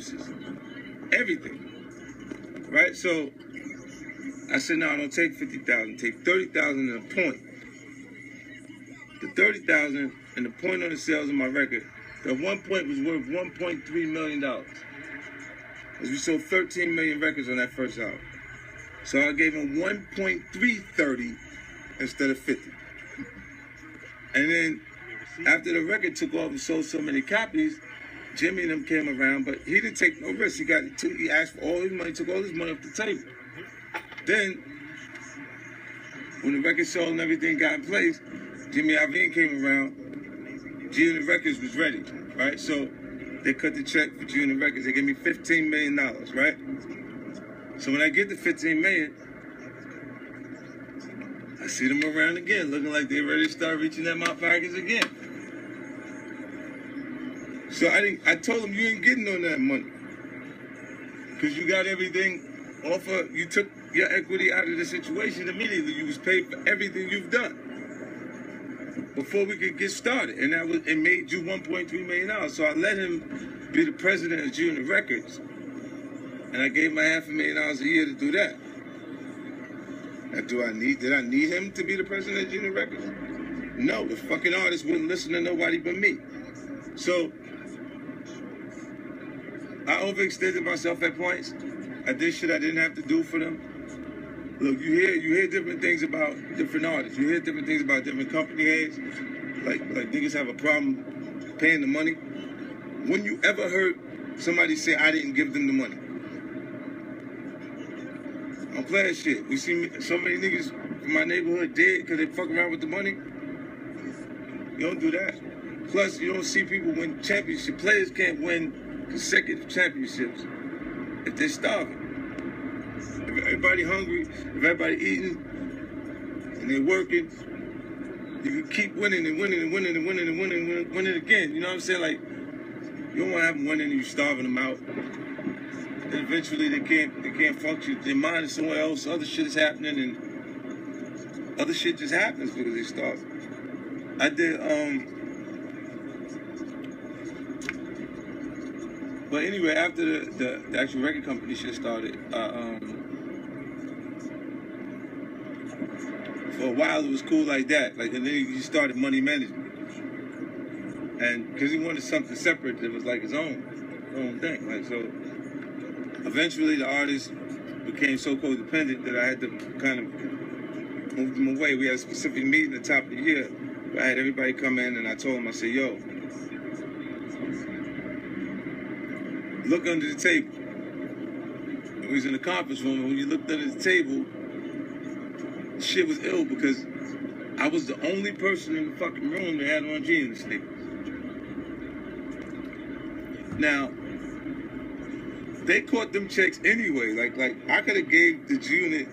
services, everything, right? So I said, no, don't take 50,000, take 30,000 and a point. The 30,000 and the point on the sales of my record, that 1 point was worth $1.3 million. Because we sold 13 million records on that first album. So I gave him 1.330 instead of 50. And then after the record took off and sold so many copies, Jimmy and them came around, but he didn't take no risk. He asked for all his money, took all his money off the table. Then, when the record sold and everything got in place, Jimmy Iovine came around. G-Unit Records was ready, right? So they cut the check for G-Unit Records. They gave me $15 million, right? So when I get the $15 million, I see them around again, looking like they're ready to start reaching at my pockets again. So I told them, you ain't getting on that money. Because you got everything off of, you took your equity out of the situation immediately. You was paid for everything you've done before we could get started. And it made you $1.3 million. So I let him be the president of G-Unit Records. And I gave him $500,000 a year to do that. Now, did I need him to be the president of G-Unit Records? No, the fucking artist wouldn't listen to nobody but me. So I overextended myself at points. I did shit I didn't have to do for them. Look, you hear different things about different artists. You hear different things about different company heads. Like niggas have a problem paying the money. When you ever heard somebody say, I didn't give them the money? I'm playing shit. We see so many niggas from my neighborhood dead because they fuck around with the money. You don't do that. Plus, you don't see people win championship. Players can't win consecutive championships if they're starving. If everybody hungry, if everybody eating, and they're working, you can keep winning and winning and winning and winning and winning and winning again. You know what I'm saying? Like, you don't want to have them winning and you starving them out. And eventually they can't function. Their mind is somewhere else. Other shit is happening, and other shit just happens because they starve. I did, but anyway, after the actual record company shit started, for a while it was cool like that. Like, and then he started Money Management, and because he wanted something separate that was like his own thing. Like, so eventually the artist became so codependent that I had to kind of move them away. We had a specific meeting at the top of the year. I had everybody come in and I told them, I said, yo, look under the table. And we was in the conference room, and when you looked under the table, shit was ill because I was the only person in the fucking room that had on jeans sneakers. Now, they caught them checks anyway. Like I could have gave the G-Unit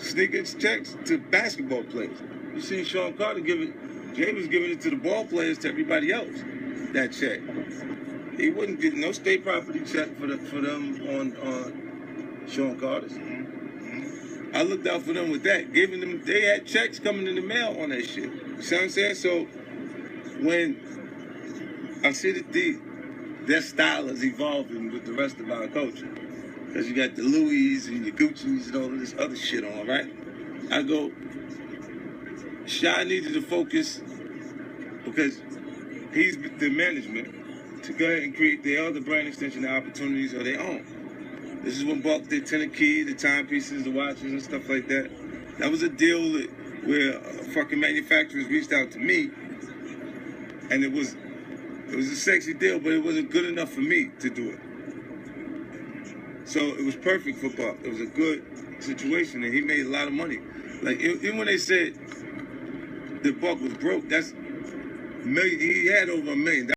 sneakers checks to basketball players. You seen Sean Carter give it. Jay was giving it to the ball players, to everybody else, that check. He wouldn't get no state property check for them on Sean Carter's. I looked out for them with that, giving them, they had checks coming in the mail on that shit. You see what I'm saying? So when I see that their style is evolving with the rest of our culture, because you got the Louis and your Gucci's and all of this other shit on, right? I go, Shy needed to focus because he's the management to go ahead and create their other brand extension opportunities of their own. This is when Buck did Tennessee, the timepieces, the watches, and stuff like that. That was a deal where fucking manufacturers reached out to me, and it was a sexy deal, but it wasn't good enough for me to do it. So it was perfect for Buck. It was a good situation, and he made a lot of money. Like, even when they said that Buck was broke, that's million. He had over $1 million.